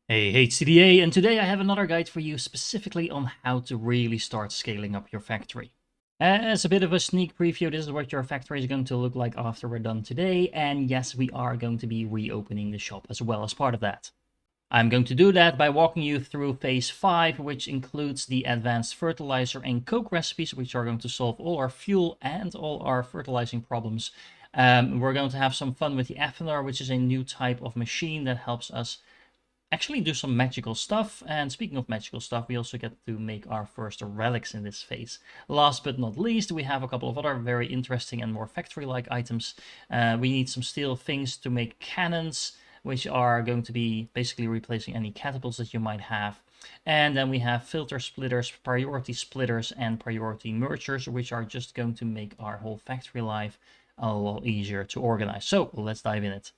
Hey, HCDA, and today I have another guide for you specifically on how to really start scaling up your factory. As a bit of a sneak preview, this is what your factory is going to look like after we're done today, and yes, we are going to be reopening the shop as well as part of that. I'm going to do that by walking you through phase 5, which includes the Advanced Fertilizer and Coke recipes, which are going to solve all our fuel and all our fertilizing problems. We're going to have some fun with the Ethanol, which is a new type of machine that helps us actually do some magical stuff. And speaking of magical stuff, we also get to make our first relics in this phase. Last but not least, we have a couple of other very interesting and more factory-like items. We need some steel things to make cannons, which are going to be basically replacing any catapults that you might have. And then we have filter splitters, priority splitters, and priority mergers, which are just going to make our whole factory life a lot easier to organize. So let's dive in it.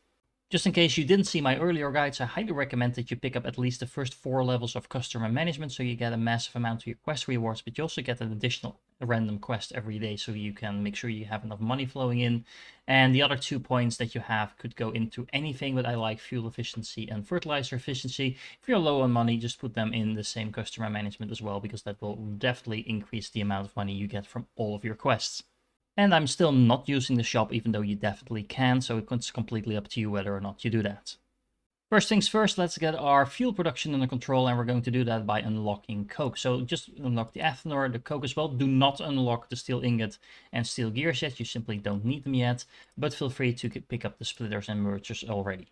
Just in case you didn't see my earlier guides, I highly recommend that you pick up at least the first 4 levels of customer management so you get a massive amount of your quest rewards, but you also get an additional random quest every day so you can make sure you have enough money flowing in. And the other 2 points that you have could go into anything, but I like fuel efficiency and fertilizer efficiency. If you're low on money, just put them in the same customer management as well, because that will definitely increase the amount of money you get from all of your quests. And I'm still not using the shop, even though you definitely can, so it's completely up to you whether or not you do that. First things first, let's get our fuel production under control, and we're going to do that by unlocking coke. So just unlock the ethanol, the coke as well. Do not unlock the steel ingot and steel gears yet, you simply don't need them yet, but feel free to pick up the splitters and mergers already.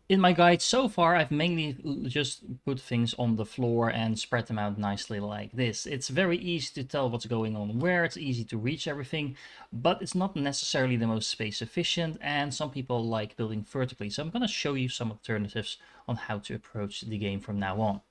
In my guide so far, I've mainly just put things on the floor and spread them out nicely like this. It's very easy to tell what's going on where, it's easy to reach everything, but it's not necessarily the most space efficient, and some people like building vertically. So I'm going to show you some alternatives on how to approach the game from now on.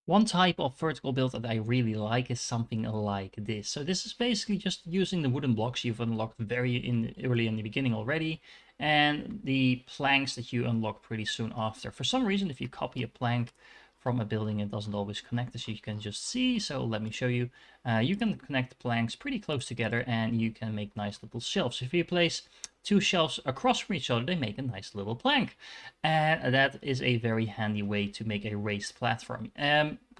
One type of vertical build that I really like is something like this. So this is basically just using the wooden blocks you've unlocked early in the beginning already, and the planks that you unlock pretty soon after. For some reason, if you copy a plank from a building, it doesn't always connect, as you can just see. So let me show you. You can connect the planks pretty close together, and you can make nice little shelves. If you place 2 shelves across from each other, they make a nice little plank. And that is a very handy way to make a raised platform.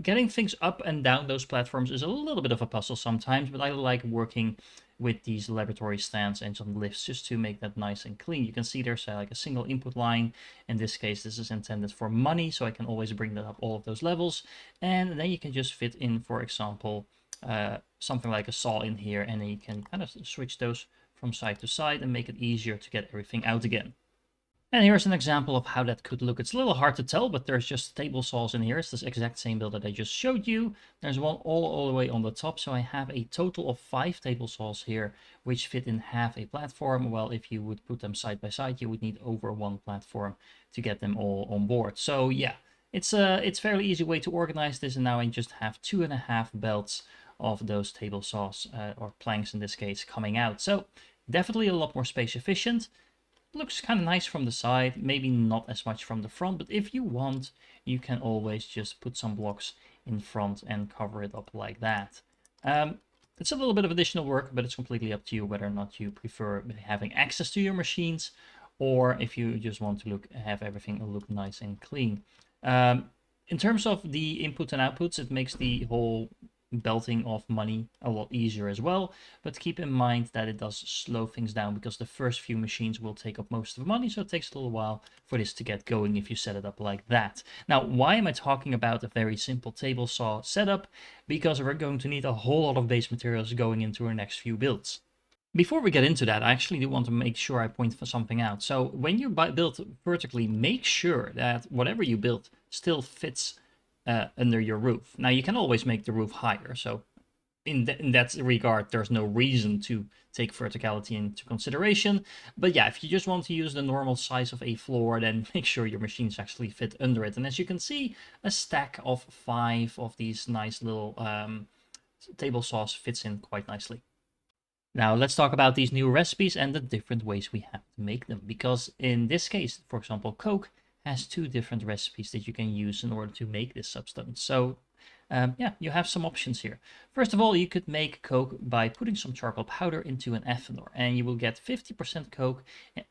Getting things up and down those platforms is a little bit of a puzzle sometimes, but I like working with these laboratory stands and some lifts just to make that nice and clean. You can see there's like a single input line. In this case, this is intended for money, so I can always bring that up all of those levels. And then you can just fit in, for example, something like a saw in here, and then you can kind of switch those from side to side and make it easier to get everything out again. And here's an example of how that could look. It's a little hard to tell, but there's just table saws in here. It's this exact same build that I just showed you. There's one all the way on the top, so I have a total of 5 table saws here, which fit in half a platform. Well, if you would put them side by side, you would need over 1 platform to get them all on board. So yeah, it's a fairly easy way to organize this, and now I just have 2.5 belts of those table saws, or planks in this case, coming out. So definitely a lot more space efficient. Looks kind of nice from the side, maybe not as much from the front, but if you want, you can always just put some blocks in front and cover it up like that. It's a little bit of additional work, but it's completely up to you whether or not you prefer having access to your machines, or if you just want to have everything look nice and clean. In terms of the input and outputs, it makes the whole belting of money a lot easier as well, but keep in mind that it does slow things down because the first few machines will take up most of the money, so it takes a little while for this to get going if you set it up like that. Now, why am I talking about a very simple table saw setup? Because we're going to need a whole lot of base materials going into our next few builds. Before we get into that, I actually do want to make sure I point for something out. So when you build vertically, make sure that whatever you build still fits under your roof. Now, you can always make the roof higher, so in that regard, there's no reason to take verticality into consideration. But yeah, if you just want to use the normal size of a floor, then make sure your machines actually fit under it. And as you can see, a stack of 5 of these nice little table saws fits in quite nicely. Now let's talk about these new recipes and the different ways we have to make them. Because in this case, for example, Coke has 2 different recipes that you can use in order to make this substance. So yeah, you have some options here. First of all, you could make Coke by putting some charcoal powder into an ethanol, and you will get 50% Coke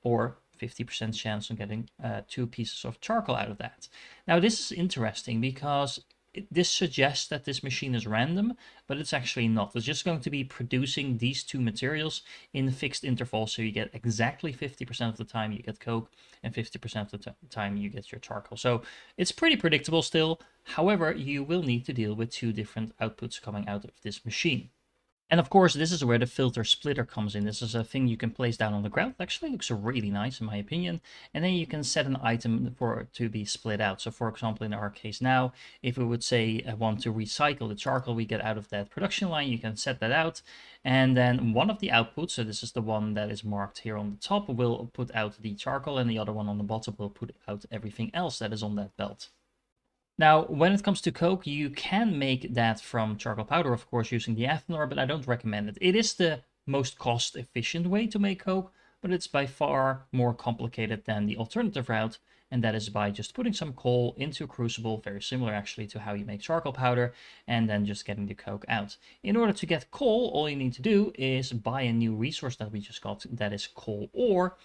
or 50% chance on getting 2 pieces of charcoal out of that. Now this is interesting because this suggests that this machine is random, but it's actually not. It's just going to be producing these 2 materials in fixed intervals, so you get exactly 50% of the time you get coke, and 50% of the time you get your charcoal. So it's pretty predictable still. However, you will need to deal with 2 different outputs coming out of this machine. And of course, this is where the filter splitter comes in. This is a thing you can place down on the ground. It actually looks really nice in my opinion. And then you can set an item for it to be split out. So for example, in our case now, if we would say I want to recycle the charcoal we get out of that production line, you can set that out. And then one of the outputs, so this is the one that is marked here on the top, will put out the charcoal, and the other one on the bottom will put out everything else that is on that belt. Now, when it comes to coke, you can make that from charcoal powder, of course, using the ethanol, but I don't recommend it. It is the most cost-efficient way to make coke, but it's by far more complicated than the alternative route, and that is by just putting some coal into a crucible, very similar actually to how you make charcoal powder, and then just getting the coke out. In order to get coal, all you need to do is buy a new resource that we just got, that is coal ore,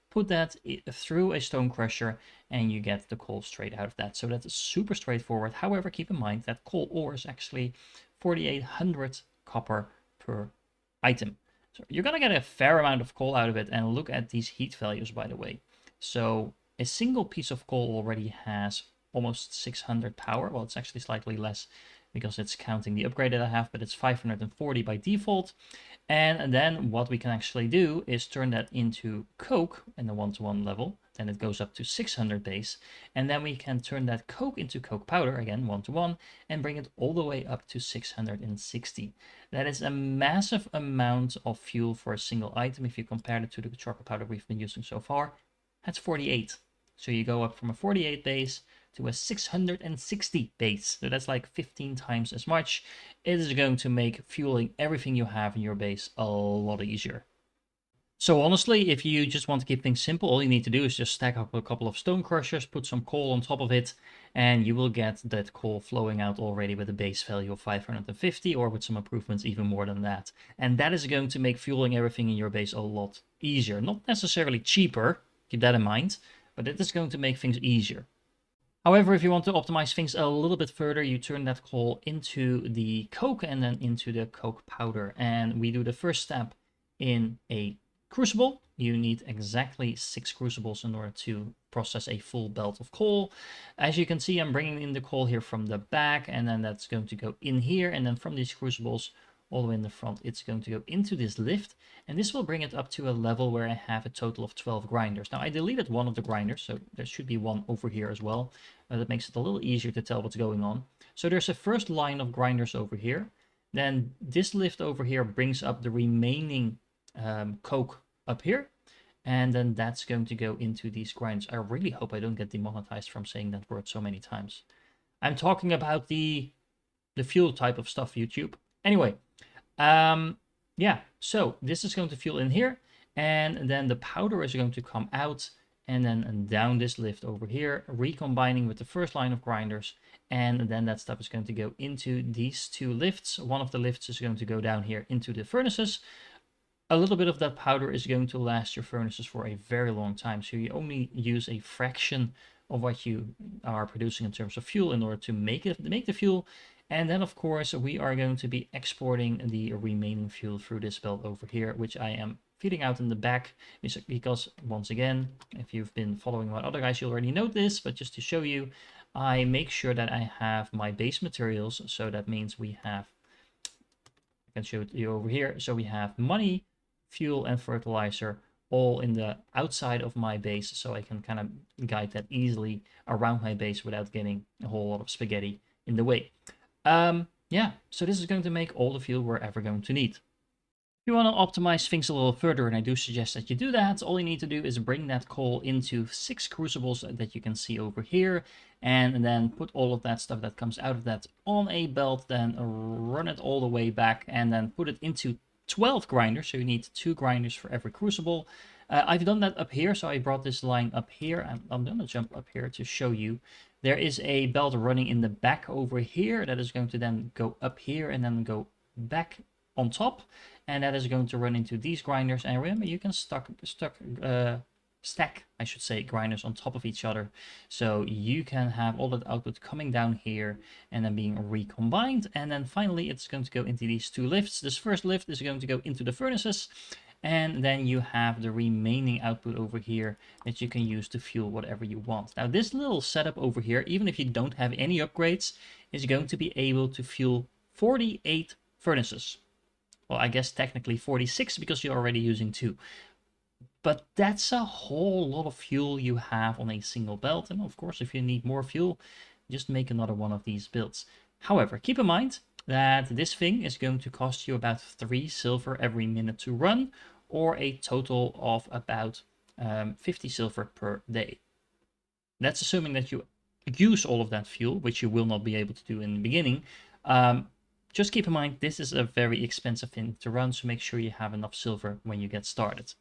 put that through a stone crusher, and you get the coal straight out of that. So that's super straightforward. However, keep in mind that coal ore is actually 4,800 copper per item. So you're gonna get a fair amount of coal out of it, and look at these heat values, by the way. So a single piece of coal already has almost 600 power. Well, it's actually slightly less because it's counting the upgrade that I have, but it's 540 by default. And then what we can actually do is turn that into coke in the 1-to-1 level. Then it goes up to 600 base. And then we can turn that coke into coke powder, again 1-to-1, and bring it all the way up to 660. That is a massive amount of fuel for a single item. If you compare it to the charcoal powder we've been using so far, that's 48. So you go up from a 48 base to a 660 base. So that's like 15 times as much. It is going to make fueling everything you have in your base a lot easier. So honestly, if you just want to keep things simple, all you need to do is just stack up a couple of stone crushers, put some coal on top of it, and you will get that coal flowing out already with a base value of 550, or with some improvements even more than that. And that is going to make fueling everything in your base a lot easier. Not necessarily cheaper, keep that in mind, but it is going to make things easier. However, if you want to optimize things a little bit further, you turn that coal into the coke and then into the coke powder. And we do the first step in a crucible. You need exactly 6 crucibles in order to process a full belt of coal. As you can see, I'm bringing in the coal here from the back, and then that's going to go in here. And then from these crucibles all the way in the front, it's going to go into this lift, and this will bring it up to a level where I have a total of 12 grinders. Now I deleted one of the grinders, so there should be one over here as well. That makes it a little easier to tell what's going on. So there's a first line of grinders over here. Then this lift over here brings up the remaining coke up here, and then that's going to go into these grinders. I really hope I don't get demonetized from saying that word so many times. I'm talking about the fuel type of stuff, YouTube. Anyway, yeah, so this is going to fuel in here, and then the powder is going to come out and then down this lift over here, recombining with the first line of grinders, and then that stuff is going to go into these 2 lifts. One of the lifts is going to go down here into the furnaces. A little bit of that powder is going to last your furnaces for a very long time, so you only use a fraction of what you are producing in terms of fuel in order to make the fuel. And then, of course, we are going to be exporting the remaining fuel through this belt over here, which I am feeding out in the back, because, once again, if you've been following my other guys, you already know this, but just to show you, I make sure that I have my base materials. So that means we have, I can show it to you over here. So we have money, fuel, and fertilizer all in the outside of my base, so I can kind of guide that easily around my base without getting a whole lot of spaghetti in the way. Yeah, so this is going to make all the fuel we're ever going to need. If you want to optimize things a little further, and I do suggest that you do that, all you need to do is bring that coal into 6 crucibles that you can see over here, and then put all of that stuff that comes out of that on a belt, then run it all the way back, and then put it into 12 grinders, so you need 2 grinders for every crucible. I've done that up here, so I brought this line up here, and I'm going to jump up here to show you. There is a belt running in the back over here that is going to then go up here and then go back on top, and that is going to run into these grinders. And remember, you can stack, I should say, grinders on top of each other. So you can have all that output coming down here and then being recombined. And then finally, it's going to go into these two lifts. This first lift is going to go into the furnaces. And then you have the remaining output over here that you can use to fuel whatever you want. Now, this little setup over here, even if you don't have any upgrades, is going to be able to fuel 48 furnaces. Well, I guess technically 46 because you're already using 2. But that's a whole lot of fuel you have on a single belt. And of course, if you need more fuel, just make another one of these builds. However, keep in mind that this thing is going to cost you about 3 silver every minute to run, or a total of about 50 silver per day. That's assuming that you use all of that fuel, which you will not be able to do in the beginning. Just keep in mind, this is a very expensive thing to run, so make sure you have enough silver when you get started.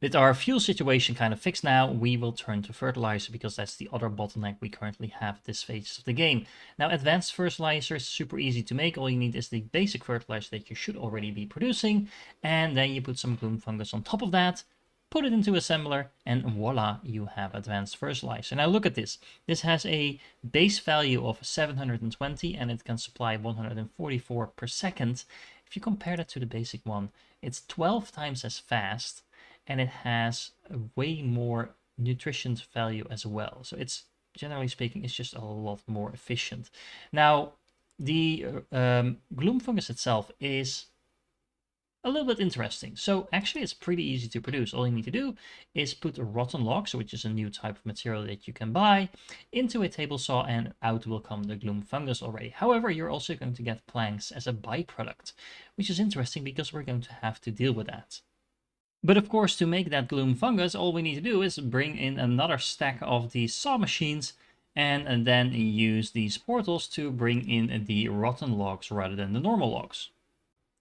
With our fuel situation kind of fixed now, we will turn to fertilizer because that's the other bottleneck we currently have at this phase of the game. Now, advanced fertilizer is super easy to make. All you need is the basic fertilizer that you should already be producing, and then you put some gloom fungus on top of that, put it into assembler, and voila, you have advanced fertilizer. Now look at this. This has a base value of 720 and it can supply 144 per second. If you compare that to the basic one, it's 12 times as fast, and it has a way more nutrition value as well. So it's, generally speaking, it's just a lot more efficient. Now, the gloom fungus itself is a little bit interesting. So actually it's pretty easy to produce. All you need to do is put a rotten log, so which is a new type of material that you can buy, into a table saw, and out will come the gloom fungus already. However, you're also going to get planks as a byproduct, which is interesting because we're going to have to deal with that. But of course, to make that gloom fungus, all we need to do is bring in another stack of these saw machines and then use these portals to bring in the rotten logs rather than the normal logs.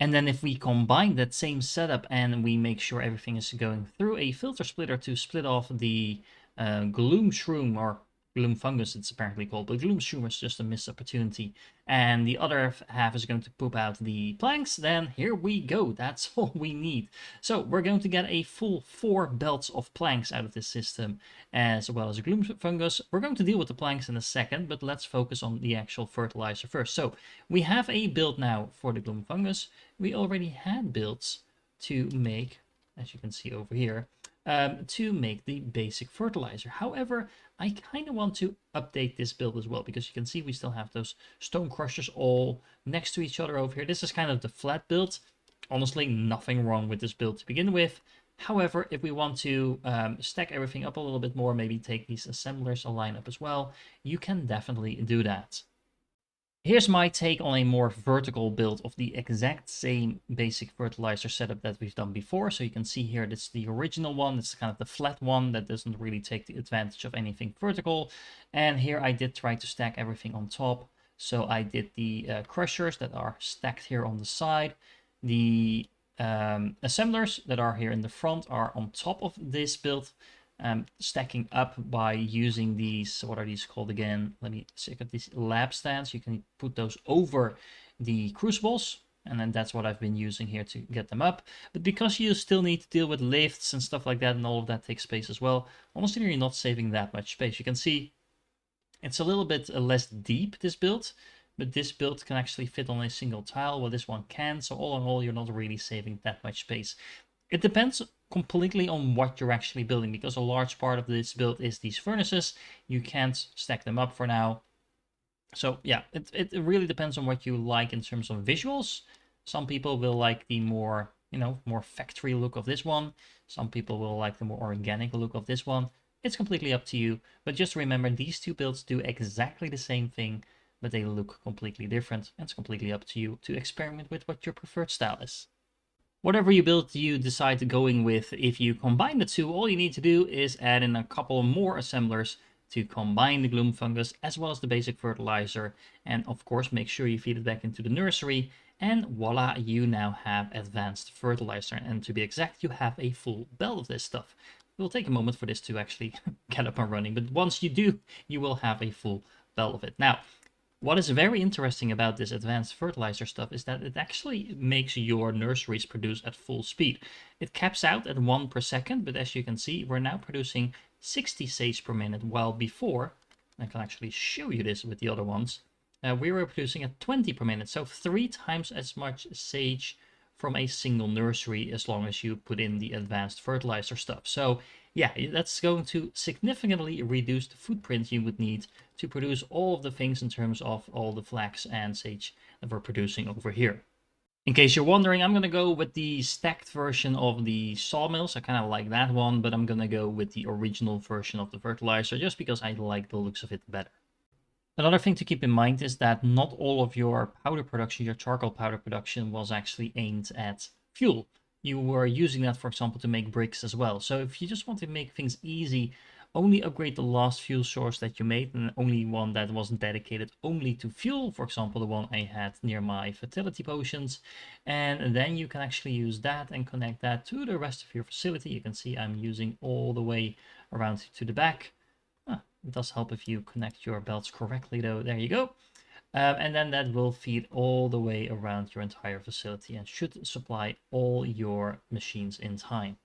And then if we combine that same setup and we make sure everything is going through a filter splitter to split off the gloom shroom, or gloom fungus it's apparently called, but gloom shroom is just a missed opportunity, and the other half is going to poop out the planks, then here we go. That's all we need. So we're going to get a full 4 belts of planks out of this system, as well as a gloom fungus. We're going to deal with the planks in a second, but let's focus on the actual fertilizer first. So we have a build now for the gloom fungus. We already had builds to make, as you can see over here, to make the basic fertilizer. However, I kind of want to update this build as well, because you can see we still have those stone crushers all next to each other over here. This is kind of the flat build. Honestly, nothing wrong with this build to begin with. However, if we want to stack everything up a little bit more, maybe take these assemblers a line up as well, you can definitely do that. Here's my take on a more vertical build of the exact same basic fertilizer setup that we've done before. So you can see here, this is the original one. It's kind of the flat one that doesn't really take the advantage of anything vertical. And here I did try to stack everything on top. So I did the crushers that are stacked here on the side. The assemblers that are here in the front are on top of this build. Stacking up by using these, what are these called again? Let me check out these lab stands. You can put those over the crucibles, and then that's what I've been using here to get them up. But because you still need to deal with lifts and stuff like that, and all of that takes space as well, honestly, you're not saving that much space. You can see it's a little bit less deep, this build, but this build can actually fit on a single tile, while this one can. So all in all, you're not really saving that much space. It depends completely on what you're actually building, because a large part of this build is these furnaces. You can't stack them up for now. So yeah, it really depends on what you like in terms of visuals. Some people will like the more, more factory look of this one. Some people will like the more organic look of this one. It's completely up to you. But just remember, these two builds do exactly the same thing, but they look completely different. And it's completely up to you to experiment with what your preferred style is. Whatever you build you decide to going with, if you combine the two, all you need to do is add in a couple more assemblers to combine the gloom fungus as well as the basic fertilizer. And of course, make sure you feed it back into the nursery. And voila, you now have advanced fertilizer. And to be exact, you have a full belt of this stuff. It will take a moment for this to actually get up and running, but once you do, you will have a full belt of it. Now, What is very interesting about this advanced fertilizer stuff is that it actually makes your nurseries produce at full speed. It caps out at 1 per second, but as you can see, we're now producing 60 sage per minute, while before, I can actually show you this with the other ones, we were producing at 20 per minute, so 3 times as much sage from a single nursery as long as you put in the advanced fertilizer stuff. So yeah, that's going to significantly reduce the footprint you would need to produce all of the things in terms of all the flax and sage that we're producing over here. In case you're wondering, I'm going to go with the stacked version of the sawmills. I kind of like that one, but I'm going to go with the original version of the fertilizer just because I like the looks of it better. Another thing to keep in mind is that not all of your powder production, your charcoal powder production, was actually aimed at fuel. You were using that, for example, to make bricks as well. So if you just want to make things easy, only upgrade the last fuel source that you made, and only one that wasn't dedicated only to fuel, for example, the one I had near my fertility potions. And then you can actually use that and connect that to the rest of your facility. You can see I'm using all the way around to the back. It does help if you connect your belts correctly though. There you go. And then that will feed all the way around your entire facility and should supply all your machines in time.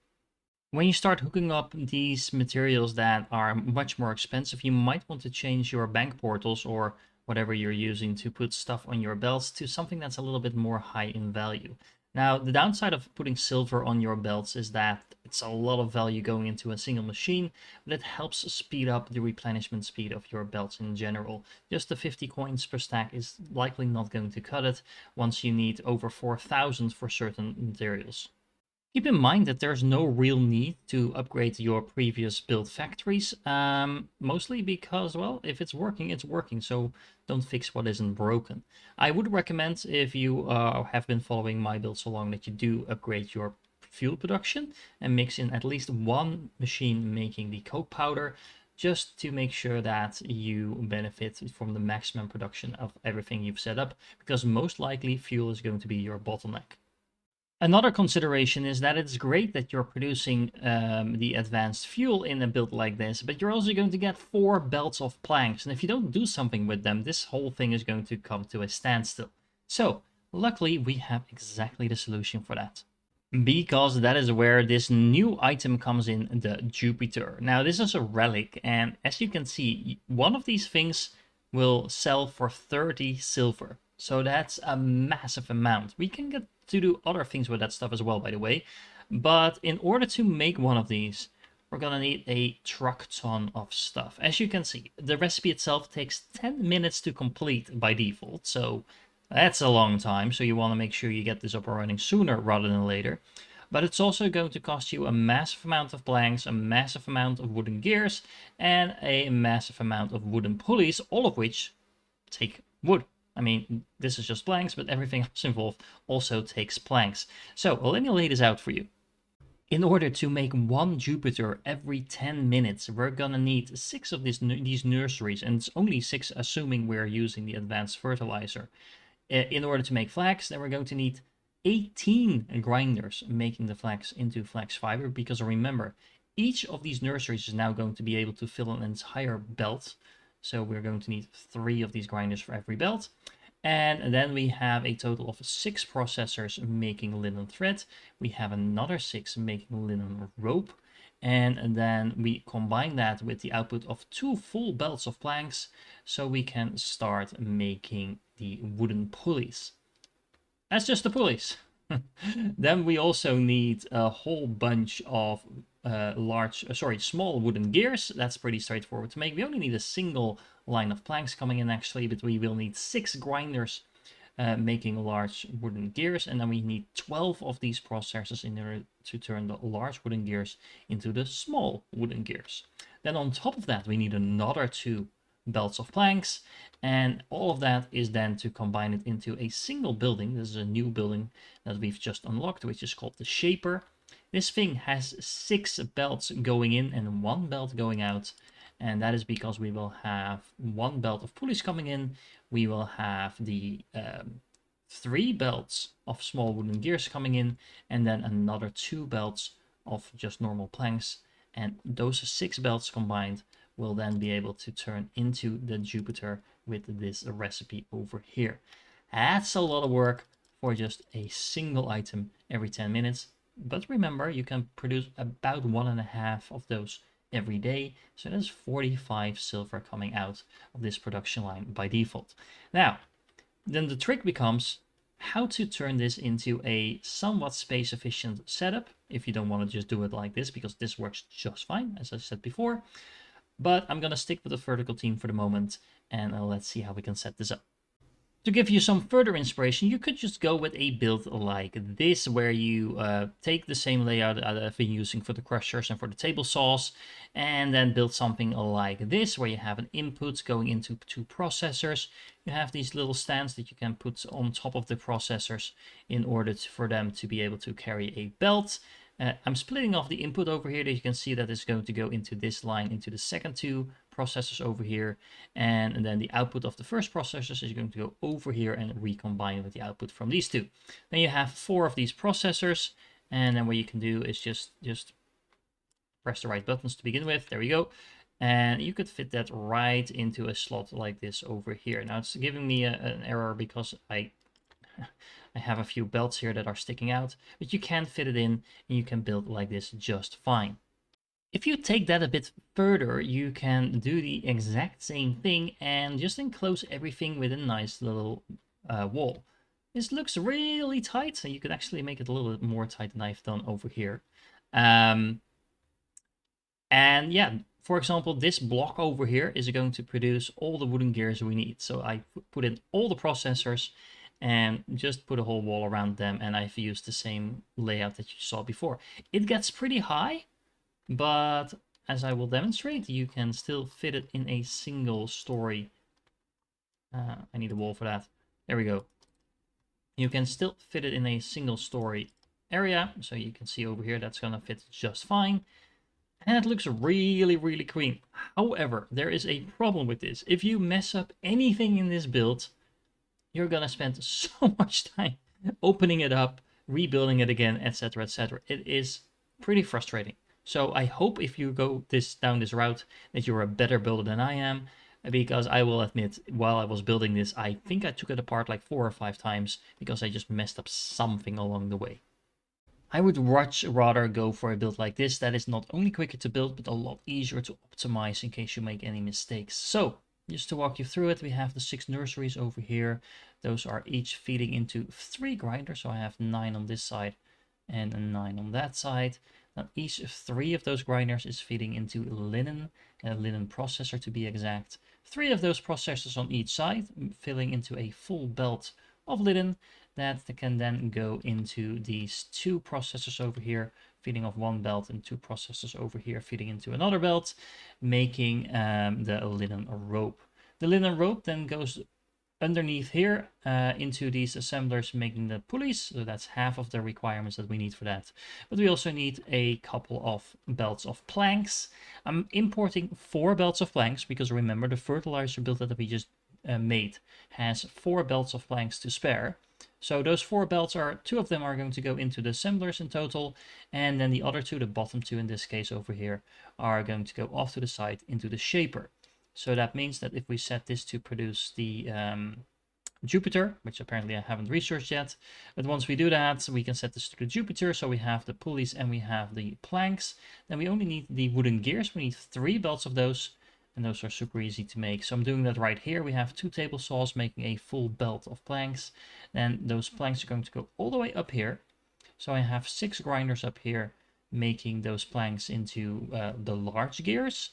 When you start hooking up these materials that are much more expensive, you might want to change your bank portals or whatever you're using to put stuff on your belts to something that's a little bit more high in value. Now, the downside of putting silver on your belts is that it's a lot of value going into a single machine, but it helps speed up the replenishment speed of your belts in general. Just the 50 coins per stack is likely not going to cut it once you need over 4,000 for certain materials. Keep in mind that there's no real need to upgrade your previous built factories, mostly because, well, if it's working, it's working, so don't fix what isn't broken. I would recommend, if you have been following my build so long, that you do upgrade your fuel production and mix in at least one machine making the coke powder, just to make sure that you benefit from the maximum production of everything you've set up, because most likely fuel is going to be your bottleneck. Another consideration is that it's great that you're producing the advanced fuel in a build like this, but you're also going to get 4 belts of planks, and if you don't do something with them, this whole thing is going to come to a standstill. So, luckily, we have exactly the solution for that. Because that is where this new item comes in, the Jupiter. Now, this is a relic, and as you can see, one of these things will sell for 30 silver. So that's a massive amount. We can get to do other things with that stuff as well, by the way. But in order to make one of these, we're gonna need a truck ton of stuff. As you can see, the recipe itself takes 10 minutes to complete by default. So that's a long time. So you want to make sure you get this up and running sooner rather than later. But it's also going to cost you a massive amount of planks, a massive amount of wooden gears, and a massive amount of wooden pulleys, all of which take wood. I mean, this is just planks, but everything else involved also takes planks. So let me lay this out for you. In order to make one Jupiter every 10 minutes, we're gonna need 6 of these nurseries, and it's only 6 assuming we're using the advanced fertilizer. In order to make flax, then we're going to need 18 grinders making the flax into flax fiber, because remember, each of these nurseries is now going to be able to fill an entire belt. So we're going to need 3 of these grinders for every belt. And then we have a total of 6 processors making linen thread. We have another 6 making linen rope. And then we combine that with the output of 2 full belts of planks, so we can start making the wooden pulleys. That's just the pulleys. Then we also need a whole bunch of small wooden gears. That's pretty straightforward to make. We only need a single line of planks coming in actually, but we will need 6 grinders making large wooden gears, and then we need 12 of these processors in order to turn the large wooden gears into the small wooden gears. Then on top of that, we need another 2 belts of planks, and all of that is then to combine it into a single building. This is a new building that we've just unlocked, which is called the Shaper. This thing has 6 belts going in and 1 belt going out, and that is because we will have 1 belt of pulleys coming in, we will have the 3 belts of small wooden gears coming in, and then another 2 belts of just normal planks, and those 6 belts combined will then be able to turn into the Jupiter with this recipe over here. That's a lot of work for just a single item every 10 minutes. But remember, you can produce about 1.5 of those every day. So that's 45 silver coming out of this production line by default. Now, then the trick becomes how to turn this into a somewhat space efficient setup if you don't want to just do it like this, because this works just fine, as I said before. But I'm going to stick with the vertical theme for the moment, and let's see how we can set this up. To give you some further inspiration, you could just go with a build like this, where you take the same layout that I've been using for the crushers and for the table saws, and then build something like this, where you have an input going into 2 processors. You have these little stands that you can put on top of the processors in order for them to be able to carry a belt. I'm splitting off the input over here that you can see that is going to go into this line, into the second 2 processors over here, and then the output of the first processors is going to go over here and recombine with the output from these 2. Then you have 4 of these processors, and then what you can do is just press the right buttons to begin with. There we go. And you could fit that right into a slot like this over here. Now it's giving me an error because I have a few belts here that are sticking out, but you can fit it in and you can build like this just fine. If you take that a bit further, you can do the exact same thing and just enclose everything with a nice little wall. This looks really tight, so you could actually make it a little bit more tight than I've done over here. And yeah, for example, this block over here is going to produce all the wooden gears we need. So I put in all the processors and just put a whole wall around them, and I've used the same layout that you saw before. It gets pretty high, but as I will demonstrate, you can still fit it in a single story. I need a wall for that. There we go. You can still fit it in a single story area. So you can see over here, that's going to fit just fine. And it looks really, really clean. However, there is a problem with this. If you mess up anything in this build, you're going to spend so much time opening it up, rebuilding it again, etc., etc. It is pretty frustrating. So I hope if you go down this route that you're a better builder than I am, because I will admit, while I was building this, I think I took it apart like 4 or 5 times because I just messed up something along the way. I would much rather go for a build like this that is not only quicker to build, but a lot easier to optimize in case you make any mistakes. So, just to walk you through it, we have the 6 nurseries over here. Those are each feeding into 3 grinders, so I have 9 on this side and a 9 on that side. Now each 3 of those grinders is feeding into linen, a linen processor to be exact. 3 of those processors on each side, filling into a full belt of linen that can then go into these 2 processors over here, feeding off 1 belt, and 2 processors over here feeding into another belt, making the linen rope. The linen rope then goes underneath here into these assemblers, making the pulleys. So that's half of the requirements that we need for that. But we also need a couple of belts of planks. I'm importing 4 belts of planks because remember the fertilizer build that we just made has 4 belts of planks to spare. So those 4 belts are, 2 of them are going to go into the assemblers in total, and then the other 2, the bottom 2 in this case over here, are going to go off to the side into the shaper. So that means that if we set this to produce the Jupiter, which apparently I haven't researched yet, but once we do that, we can set this to the Jupiter, so we have the pulleys and we have the planks. Then we only need the wooden gears. We need 3 belts of those, and those are super easy to make. So I'm doing that right here. We have 2 table saws making a full belt of planks. Then those planks are going to go all the way up here. So I have 6 grinders up here making those planks into the large gears.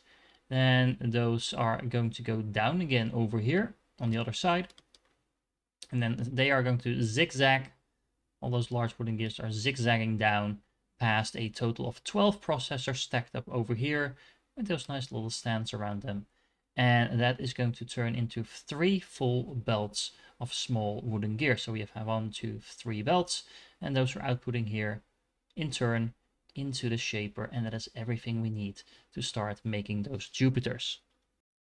Then those are going to go down again over here on the other side. And then they are going to zigzag. All those large wooden gears are zigzagging down past a total of 12 processors stacked up over here with those nice little stands around them. And that is going to turn into 3 full belts of small wooden gears. So we have 1, 2, 3 belts, and those are outputting here in turn into the shaper, and that is everything we need to start making those Jupiters.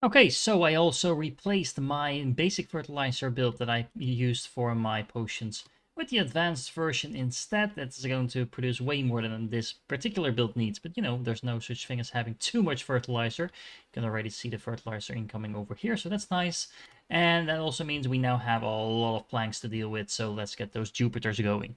Okay, so I also replaced my basic fertilizer build that I used for my potions with the advanced version instead. That's going to produce way more than this particular build needs, but you know, there's no such thing as having too much fertilizer. You can already see the fertilizer incoming over here, so that's nice. And that also means we now have a lot of planks to deal with, so let's get those Jupiters going.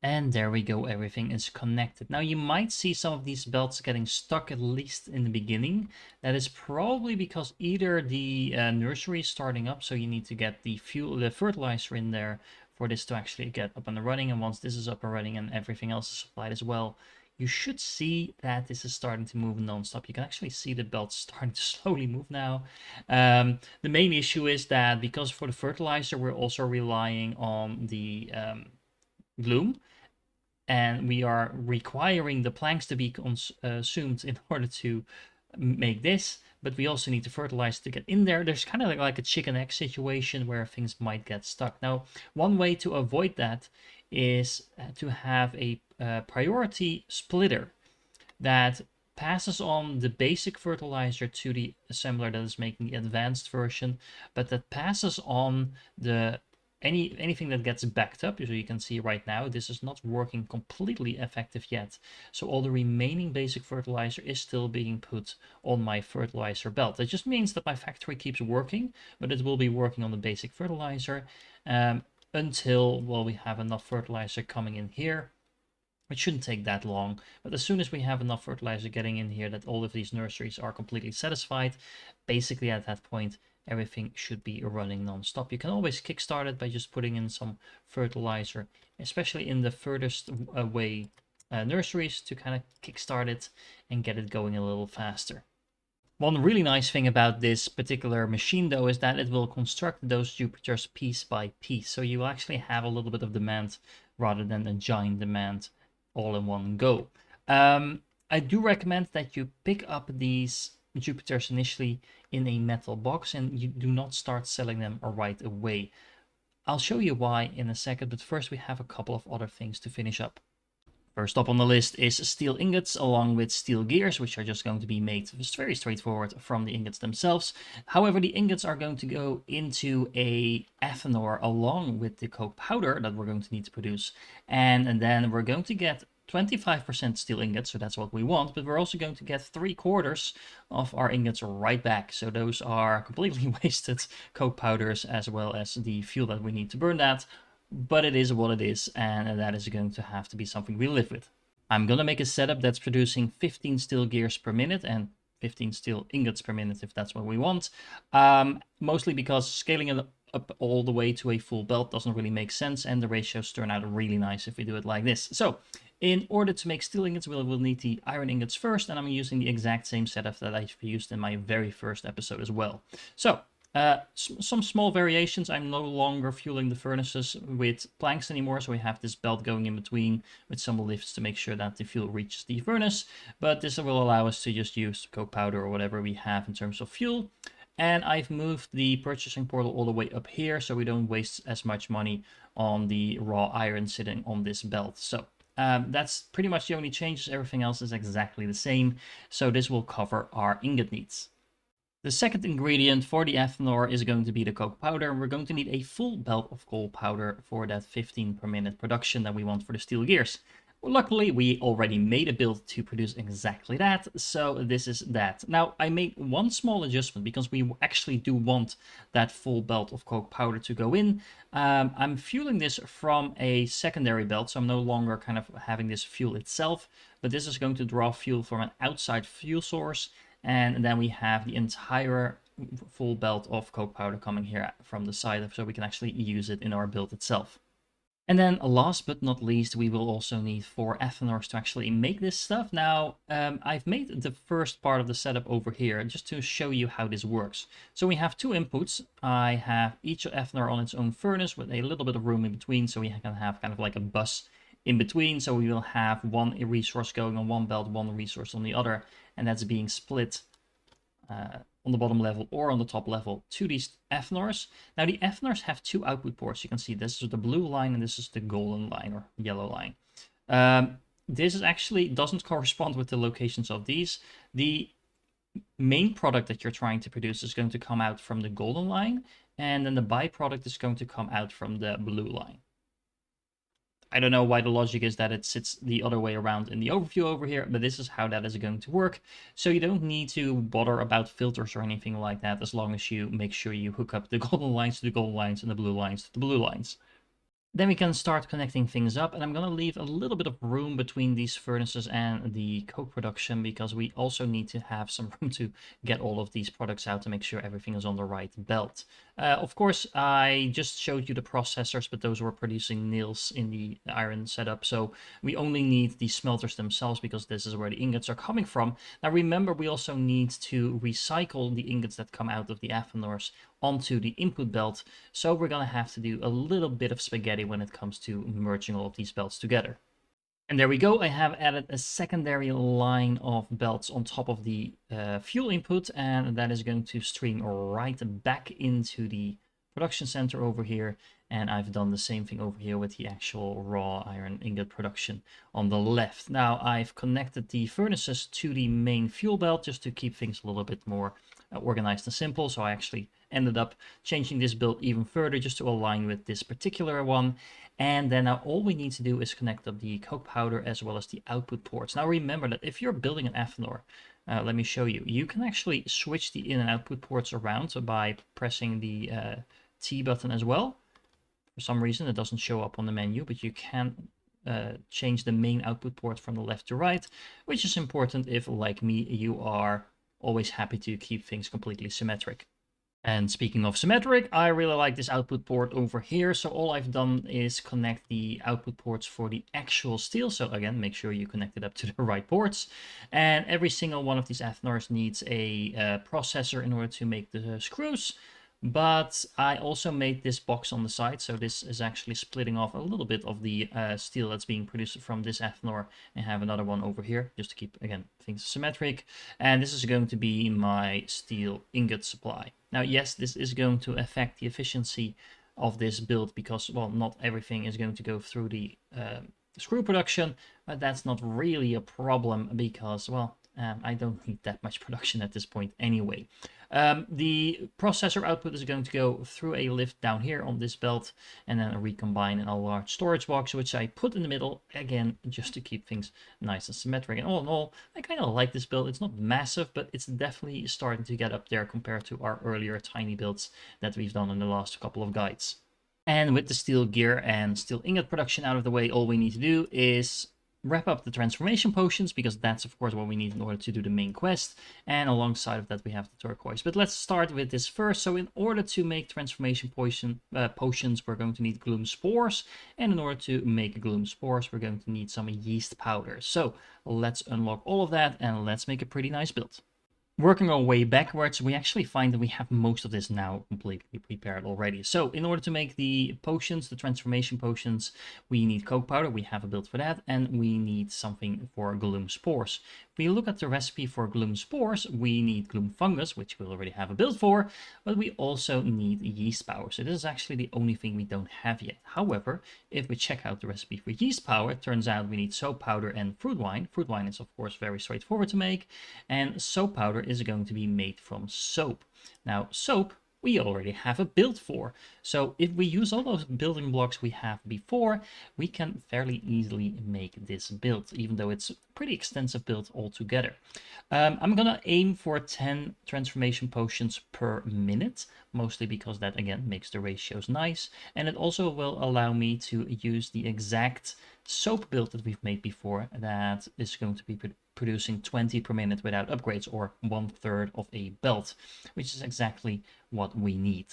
And there we go, everything is connected. Now you might see some of these belts getting stuck, at least in the beginning. That is probably because either the nursery is starting up, so you need to get the fertilizer in there for this to actually get up and running. And once this is up and running and everything else is supplied as well, you should see that this is starting to move non-stop. You can actually see the belts starting to slowly move now. The main issue is that because for the fertilizer, we're also relying on the gloom, and we are requiring the planks to be consumed in order to make this, but we also need to fertilize to get in there. There's kind of like a chicken egg situation where things might get stuck. Now, one way to avoid that is to have a priority splitter that passes on the basic fertilizer to the assembler that is making the advanced version, but that passes on the anything that gets backed up. So you can see right now this is not working completely effective yet, so all the remaining basic fertilizer is still being put on my fertilizer belt. That just means that my factory keeps working, but it will be working on the basic fertilizer until, well, we have enough fertilizer coming in here. It shouldn't take that long, but as soon as we have enough fertilizer getting in here that all of these nurseries are completely satisfied, basically at that point everything should be running non-stop. You can always kickstart it by just putting in some fertilizer, especially in the furthest away nurseries, to kind of kickstart it and get it going a little faster. One really nice thing about this particular machine, though, is that it will construct those Jupiters piece by piece. So you will actually have a little bit of demand rather than a giant demand all in one go. I do recommend that you pick up these Jupiters initially in a metal box and you do not start selling them right away. I'll show you why in a second, but first we have a couple of other things to finish up. First up on the list is steel ingots along with steel gears, which are just going to be made just very straightforward from the ingots themselves. However, the ingots are going to go into a ethanol along with the coke powder that we're going to need to produce. And then we're going to get 25% steel ingots, so that's what we want, but we're also going to get 3/4 of our ingots right back. So those are completely wasted coke powders as well as the fuel that we need to burn that. But it is what it is, and that is going to have to be something we live with. I'm going to make a setup that's producing 15 steel gears per minute and 15 steel ingots per minute if that's what we want. Mostly because scaling it up all the way to a full belt doesn't really make sense, and the ratios turn out really nice if we do it like this. So in order to make steel ingots, we'll need the iron ingots first, and I'm using the exact same setup that I've used in my very first episode as well. So some small variations. I'm no longer fueling the furnaces with planks anymore, so we have this belt going in between with some lifts to make sure that the fuel reaches the furnace, but this will allow us to just use coke powder or whatever we have in terms of fuel. And I've moved the purchasing portal all the way up here so we don't waste as much money on the raw iron sitting on this belt. So that's pretty much the only changes. Everything else is exactly the same, so this will cover our ingot needs. The second ingredient for the ethanol is going to be the coke powder. We're going to need a full belt of coal powder for that 15 per minute production that we want for the steel gears. Well, luckily, we already made a build to produce exactly that, so this is that. Now, I made one small adjustment because we actually do want that full belt of coke powder to go in. I'm fueling this from a secondary belt, so I'm no longer kind of having this fuel itself, but this is going to draw fuel from an outside fuel source. And then we have the entire full belt of coke powder coming here from the side, so we can actually use it in our build itself. And then last but not least, we will also need 4 ethanors to actually make this stuff. Now, I've made the first part of the setup over here just to show you how this works. So we have 2 inputs. I have each ethanor on its own furnace with a little bit of room in between, so we can have kind of like a bus in between. So we will have one resource going on one belt, one resource on the other, and that's being split on the bottom level or on the top level to these ethanors. Now the ethanors have 2 output ports. You can see this is the blue line and this is the golden line or yellow line. This is actually doesn't correspond with the locations of these. The main product that you're trying to produce is going to come out from the golden line, and then the byproduct is going to come out from the blue line. I don't know why the logic is that it sits the other way around in the overview over here, but this is how that is going to work. So you don't need to bother about filters or anything like that, as long as you make sure you hook up the golden lines to the golden lines and the blue lines to the blue lines. Then we can start connecting things up, and I'm going to leave a little bit of room between these furnaces and the coke production, because we also need to have some room to get all of these products out to make sure everything is on the right belt. Of course, I just showed you the processors, but those were producing nails in the iron setup, so we only need the smelters themselves because this is where the ingots are coming from. Now remember, we also need to recycle the ingots that come out of the Athenors onto the input belt, so we're going to have to do a little bit of spaghetti when it comes to merging all of these belts together. And there we go, I have added a secondary line of belts on top of the fuel input, and that is going to stream right back into the production center over here. And I've done the same thing over here with the actual raw iron ingot production on the left. Now I've connected the furnaces to the main fuel belt just to keep things a little bit more organized and simple. So I actually ended up changing this build even further just to align with this particular one. And then now all we need to do is connect up the coke powder as well as the output ports. Now remember that if you're building an Athenor, let me show you. You can actually switch the in and output ports around by pressing the T button as well. For some reason it doesn't show up on the menu, but you can change the main output port from the left to right, which is important if, like me, you are always happy to keep things completely symmetric. And speaking of symmetric, I really like this output port over here. So all I've done is connect the output ports for the actual steel. So again, make sure you connect it up to the right ports. And every single one of these Athenors needs a processor in order to make the screws. But I also made this box on the side, so this is actually splitting off a little bit of the steel that's being produced from this Athenor, and have another one over here, just to keep, again, things symmetric. And this is going to be my steel ingot supply. Now, yes, this is going to affect the efficiency of this build, because, well, not everything is going to go through the screw production, but that's not really a problem, because, well, I don't need that much production at this point anyway. The processor output is going to go through a lift down here on this belt, and then recombine in a large storage box, which I put in the middle, again, just to keep things nice and symmetric. And all in all, I kind of like this build. It's not massive, but it's definitely starting to get up there compared to our earlier tiny builds that we've done in the last couple of guides. And with the steel gear and steel ingot production out of the way, all we need to do is wrap up the transformation potions, because that's of course what we need in order to do the main quest, and alongside of that we have the turquoise. But let's start with this first. So in order to make transformation potions, we're going to need gloom spores, and in order to make gloom spores we're going to need some yeast powder. So let's unlock all of that and let's make a pretty nice build. Working our way backwards, we actually find that we have most of this now completely prepared already. So in order to make the potions, the transformation potions, we need coke powder. We have a build for that, and we need something for gloom spores. If we look at the recipe for gloom spores, we need gloom fungus, which we already have a build for, but we also need yeast power. So this is actually the only thing we don't have yet. However, if we check out the recipe for yeast power, it turns out we need soap powder and fruit wine. Fruit wine is of course very straightforward to make, and soap powder is going to be made from soap. Now, soap we already have a build for. So if we use all those building blocks we have before, we can fairly easily make this build, even though it's a pretty extensive build altogether. I'm gonna aim for 10 transformation potions per minute, mostly because that again makes the ratios nice, and it also will allow me to use the exact soap build that we've made before, that is going to be producing 20 per minute without upgrades, or 1/3 of a belt, which is exactly what we need.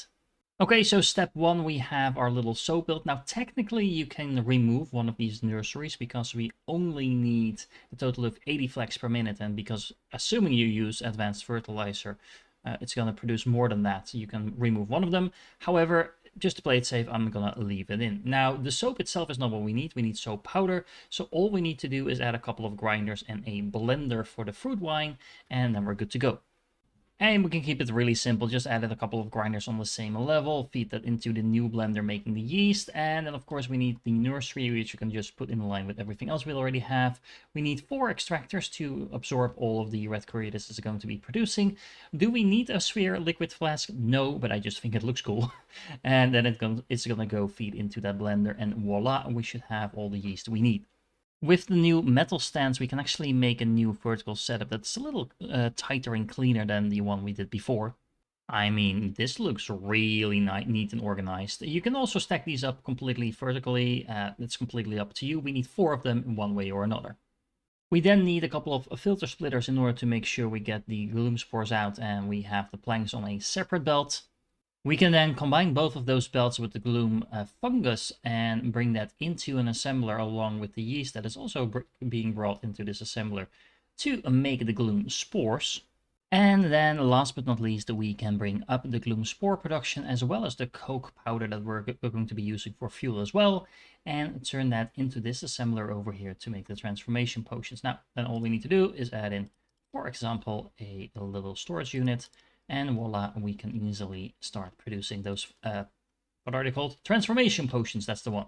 Okay, so step one, we have our little soap build. Now, technically, you can remove one of these nurseries because we only need a total of 80 flax per minute, and because assuming you use Advanced Fertilizer, it's going to produce more than that, so you can remove one of them. However, just to play it safe, I'm gonna leave it in. Now, the soap itself is not what we need soap powder, so all we need to do is add a couple of grinders and a blender for the fruit wine, and then we're good to go. And we can keep it really simple, just added a couple of grinders on the same level, feed that into the new blender making the yeast, and then of course we need the nursery, which you can just put in line with everything else we already have. We need 4 extractors to absorb all of the red curry this is going to be producing. Do we need a sphere liquid flask? No, but I just think it looks cool. And then it's gonna go feed into that blender, and voila, we should have all the yeast we need. With the new metal stands, we can actually make a new vertical setup that's a little tighter and cleaner than the one we did before. I mean, this looks really neat and organized. You can also stack these up completely vertically. It's completely up to you. We need 4 of them in one way or another. We then need a couple of filter splitters in order to make sure we get the gloom spores out and we have the planks on a separate belt. We can then combine both of those belts with the gloom fungus and bring that into an assembler along with the yeast that is also being brought into this assembler to make the gloom spores. And then last but not least, we can bring up the gloom spore production as well as the coke powder that we're going to be using for fuel as well, and turn that into this assembler over here to make the transformation potions. Now, then all we need to do is add in, for example, a little storage unit. And voila, we can easily start producing those, what are they called? Transformation potions, that's the one.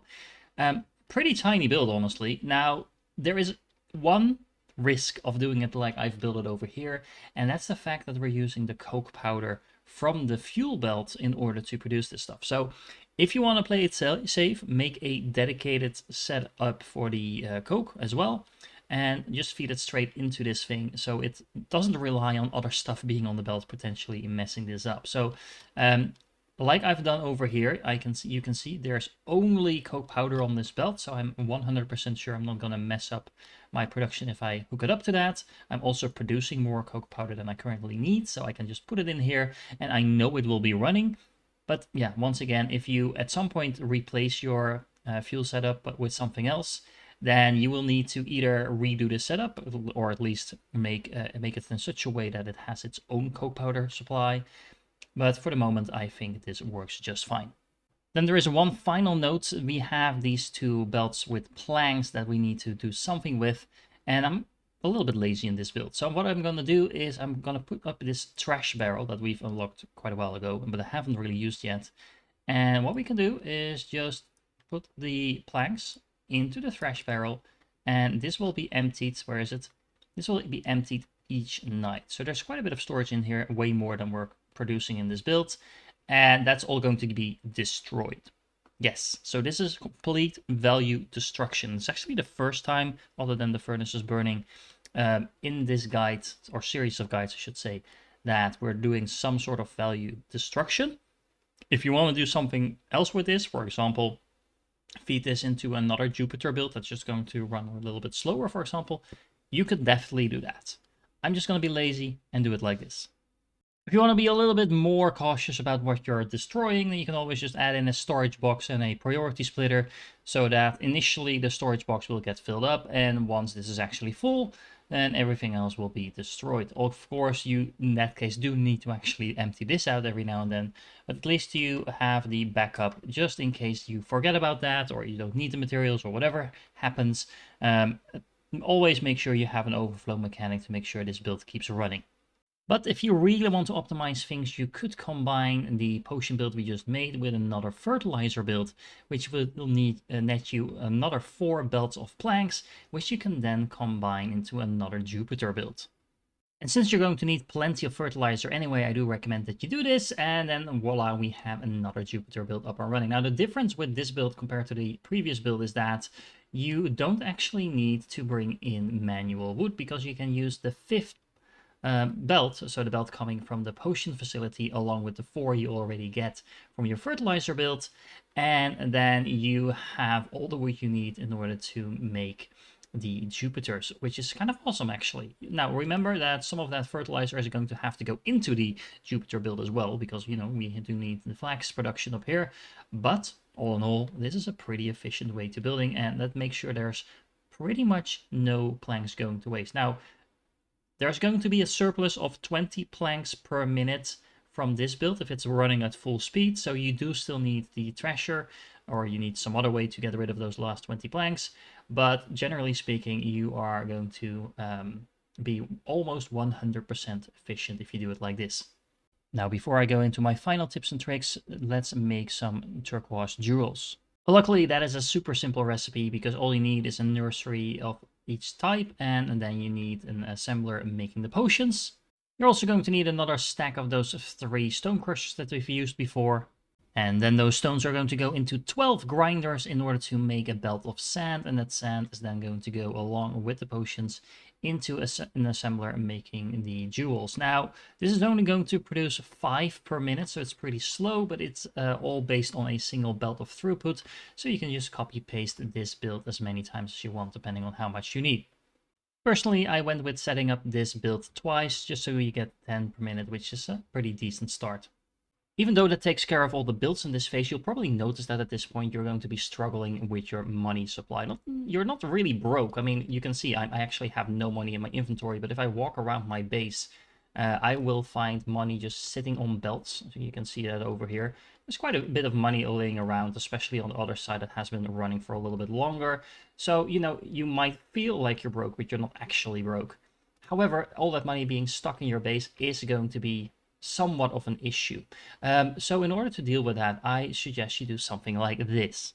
Pretty tiny build, honestly. Now, there is one risk of doing it like I've built it over here, and that's the fact that we're using the coke powder from the fuel belt in order to produce this stuff. So, if you want to play it safe, make a dedicated setup for the coke as well. And just feed it straight into this thing so it doesn't rely on other stuff being on the belt potentially messing this up. So like I've done over here, you can see there's only coke powder on this belt, so I'm 100% sure I'm not going to mess up my production if I hook it up to that. I'm also producing more coke powder than I currently need, so I can just put it in here and I know it will be running. But yeah, once again, if you at some point replace your fuel setup but with something else, then you will need to either redo the setup or at least make it in such a way that it has its own coke powder supply. But for the moment, I think this works just fine. Then there is one final note. We have these 2 belts with planks that we need to do something with, and I'm a little bit lazy in this build. So what I'm going to do is I'm going to put up this trash barrel that we've unlocked quite a while ago, but I haven't really used yet. And what we can do is just put the planks into the thrash barrel, and this will be emptied. Where is it? This will be emptied each night. So there's quite a bit of storage in here, way more than we're producing in this build, and that's all going to be destroyed. Yes, so this is complete value destruction. It's actually the first time, other than the furnaces burning, in this guide, or series of guides I should say, that we're doing some sort of value destruction. If you want to do something else with this, for example, feed this into another Jupiter build that's just going to run a little bit slower, for example, you could definitely do that. I'm just going to be lazy and do it like this. If you want to be a little bit more cautious about what you're destroying, then you can always just add in a storage box and a priority splitter so that initially the storage box will get filled up, and once this is actually full, then everything else will be destroyed. Of course, you in that case do need to actually empty this out every now and then, but at least you have the backup just in case you forget about that or you don't need the materials or whatever happens. Always make sure you have an overflow mechanic to make sure this build keeps running. But if you really want to optimize things, you could combine the potion build we just made with another fertilizer build, which will need net you another 4 belts of planks, which you can then combine into another Jupiter build. And since you're going to need plenty of fertilizer anyway, I do recommend that you do this, and then voila, we have another Jupiter build up and running. Now, the difference with this build compared to the previous build is that you don't actually need to bring in manual wood, because you can use the 5th belt, so the belt coming from the potion facility along with the 4 you already get from your fertilizer build, and then you have all the wood you need in order to make the Jupiters, which is kind of awesome actually. Now remember that some of that fertilizer is going to have to go into the Jupiter build as well, because you know we do need the flax production up here, but all in all this is a pretty efficient way to building, and that makes sure there's pretty much no planks going to waste. Now there's going to be a surplus of 20 planks per minute from this build if it's running at full speed, so you do still need the trasher, or you need some other way to get rid of those last 20 planks, but generally speaking you are going to be almost 100% efficient if you do it like this. Now, before I go into my final tips and tricks, let's make some turquoise jewels. Luckily, that is a super simple recipe because all you need is a nursery of each type, and then you need an assembler making the potions. You're also going to need another stack of those 3 stone crushers that we've used before. And then those stones are going to go into 12 grinders in order to make a belt of sand, and that sand is then going to go along with the potions into an assembler making the jewels. Now, this is only going to produce 5 per minute, so it's pretty slow, but it's all based on a single belt of throughput, so you can just copy paste this build as many times as you want, depending on how much you need. Personally, I went with setting up this build twice, just so you get 10 per minute, which is a pretty decent start. Even though that takes care of all the builds in this phase, you'll probably notice that at this point you're going to be struggling with your money supply. You're not really broke. I mean, you can see I actually have no money in my inventory, but if I walk around my base, I will find money just sitting on belts. So you can see that over here. There's quite a bit of money laying around, especially on the other side that has been running for a little bit longer. So, you know, you might feel like you're broke, but you're not actually broke. However, all that money being stuck in your base is going to be somewhat of an issue. So in order to deal with that, I suggest you do something like this.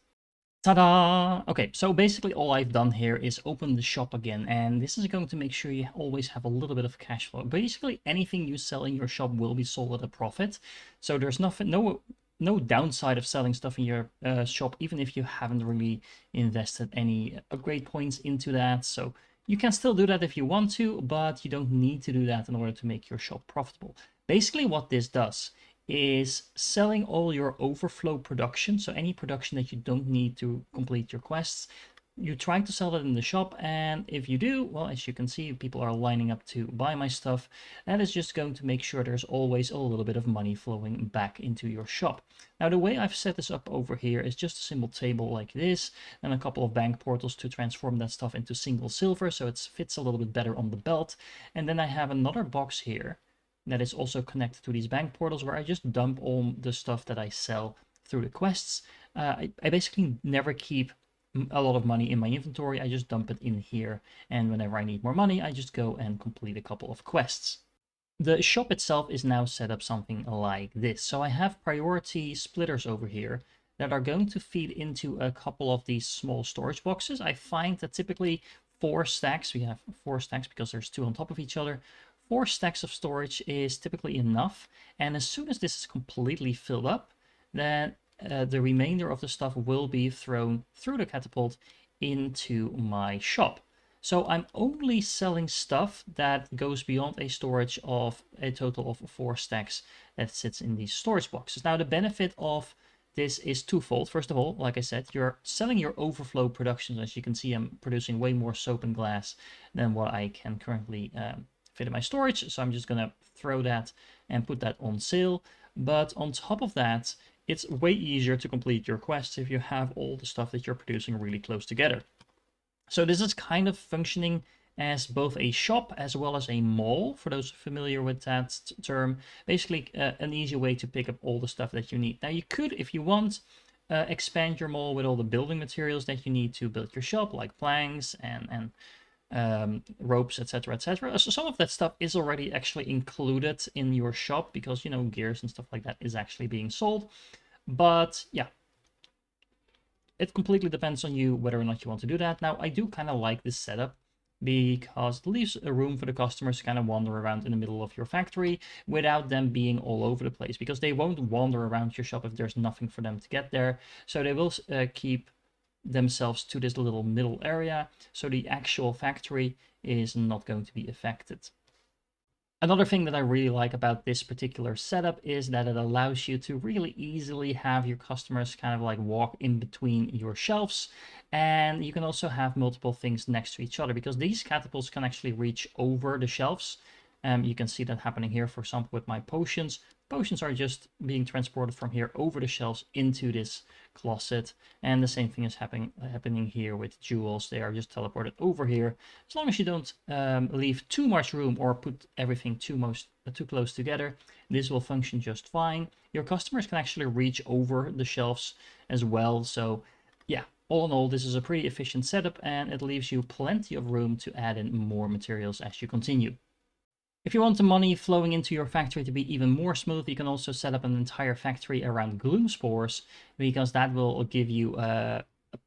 Ta-da! Okay, so basically all I've done here is open the shop again, and this is going to make sure you always have a little bit of cash flow. Basically, anything you sell in your shop will be sold at a profit, so there's no downside of selling stuff in your shop, even if you haven't really invested any upgrade points into that. So you can still do that if you want to, but you don't need to do that in order to make your shop profitable. Basically what this does is selling all your overflow production, so any production that you don't need to complete your quests, you try to sell that in the shop, and if you do, well, as you can see, people are lining up to buy my stuff. That is just going to make sure there's always a little bit of money flowing back into your shop. Now, the way I've set this up over here is just a simple table like this, and a couple of bank portals to transform that stuff into single silver, so it fits a little bit better on the belt. And then I have another box here that is also connected to these bank portals where I just dump all the stuff that I sell through the quests. I basically never keep a lot of money in my inventory. I just dump it in here, and whenever I need more money, I just go and complete a couple of quests. The shop itself is now set up something like this. So I have priority splitters over here that are going to feed into a couple of these small storage boxes. I find that typically 4 stacks, we have 4 stacks because there's 2 on top of each other, 4 stacks of storage is typically enough, and as soon as this is completely filled up, then the remainder of the stuff will be thrown through the catapult into my shop. So I'm only selling stuff that goes beyond a storage of a total of 4 stacks that sits in these storage boxes. Now the benefit of this is twofold. First of all, like I said, you're selling your overflow productions. As you can see, I'm producing way more soap and glass than what I can currently fit in my storage, so I'm just gonna throw that and put that on sale. But on top of that, it's way easier to complete your quests if you have all the stuff that you're producing really close together. So this is kind of functioning as both a shop as well as a mall, for those familiar with that term. Basically an easy way to pick up all the stuff that you need. Now you could, if you want, expand your mall with all the building materials that you need to build your shop, like planks and ropes, etc, etc. So some of that stuff is already actually included in your shop because, you know, gears and stuff like that is actually being sold. But yeah, it completely depends on you whether or not you want to do that. Now, I do kind of like this setup because it leaves a room for the customers to kind of wander around in the middle of your factory without them being all over the place, because they won't wander around your shop if there's nothing for them to get there. So they will keep themselves to this little middle area, so the actual factory is not going to be affected. Another thing that I really like about this particular setup is that it allows you to really easily have your customers kind of like walk in between your shelves, and you can also have multiple things next to each other because these catapults can actually reach over the shelves. You can see that happening here, for example, with my potions. Potions are just being transported from here over the shelves into this closet, and the same thing is happening here with jewels. They are just teleported over here. As long as you don't leave too much room or put everything too close together, this will function just fine. Your customers can actually reach over the shelves as well. So yeah, all in all, this is a pretty efficient setup, and it leaves you plenty of room to add in more materials as you continue. If you want the money flowing into your factory to be even more smooth, you can also set up an entire factory around gloom spores, because that will give you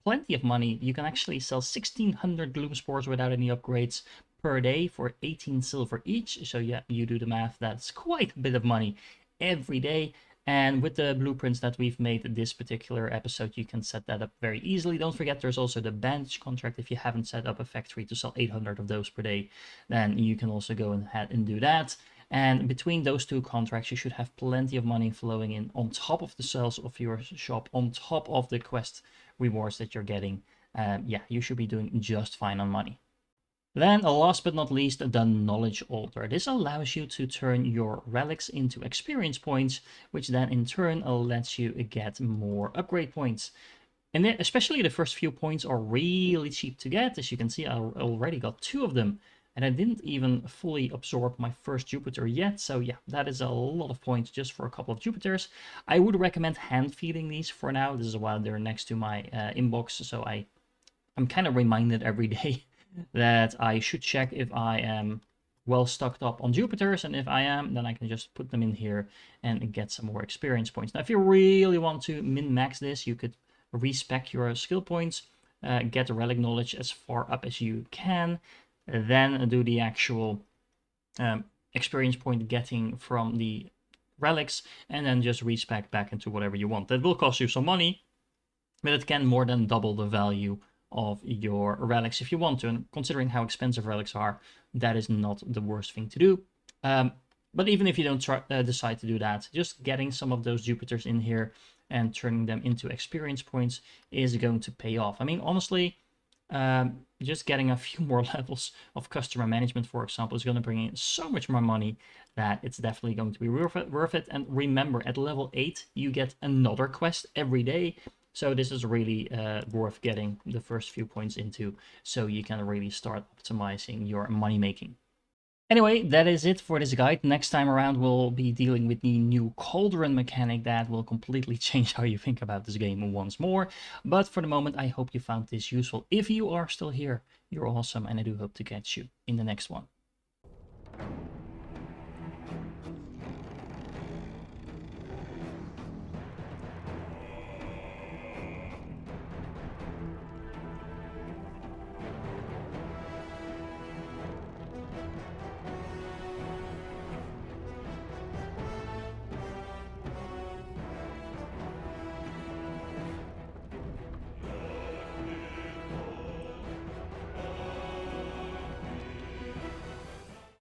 plenty of money. You can actually sell 1600 gloom spores without any upgrades per day for 18 silver each. So yeah, you do the math, that's quite a bit of money every day. And with the blueprints that we've made this particular episode, you can set that up very easily. Don't forget, there's also the bandage contract. If you haven't set up a factory to sell 800 of those per day, then you can also go ahead and do that. And between those two contracts, you should have plenty of money flowing in on top of the sales of your shop, on top of the quest rewards that you're getting. Yeah, you should be doing just fine on money. Then, last but not least, the Knowledge Altar. This allows you to turn your relics into experience points, which then in turn lets you get more upgrade points. And then, especially the first few points are really cheap to get. As you can see, I already got 2 of them, and I didn't even fully absorb my first Jupiter yet. So yeah, that is a lot of points just for a couple of Jupiters. I would recommend hand feeding these for now. This is why they're next to my inbox, so I'm kind of reminded every day that I should check if I am well stocked up on Jupiters, and if I am, then I can just put them in here and get some more experience points. Now, if you really want to min-max this, you could respec your skill points, get the relic knowledge as far up as you can, then do the actual experience point getting from the relics, and then just respec back into whatever you want. That will cost you some money, but it can more than double the value of your relics if you want to, and considering how expensive relics are, that is not the worst thing to do. But even if you don't decide to do that, just getting some of those Jupiters in here and turning them into experience points is going to pay off. I mean, honestly, just getting a few more levels of customer management, for example, is going to bring in so much more money that it's definitely going to be worth it. And remember, at level 8, you get another quest every day. So this is really worth getting the first few points into, so you can really start optimizing your money making. Anyway, that is it for this guide. Next time around, we'll be dealing with the new cauldron mechanic that will completely change how you think about this game once more. But for the moment, I hope you found this useful. If you are still here, you're awesome, and I do hope to catch you in the next one.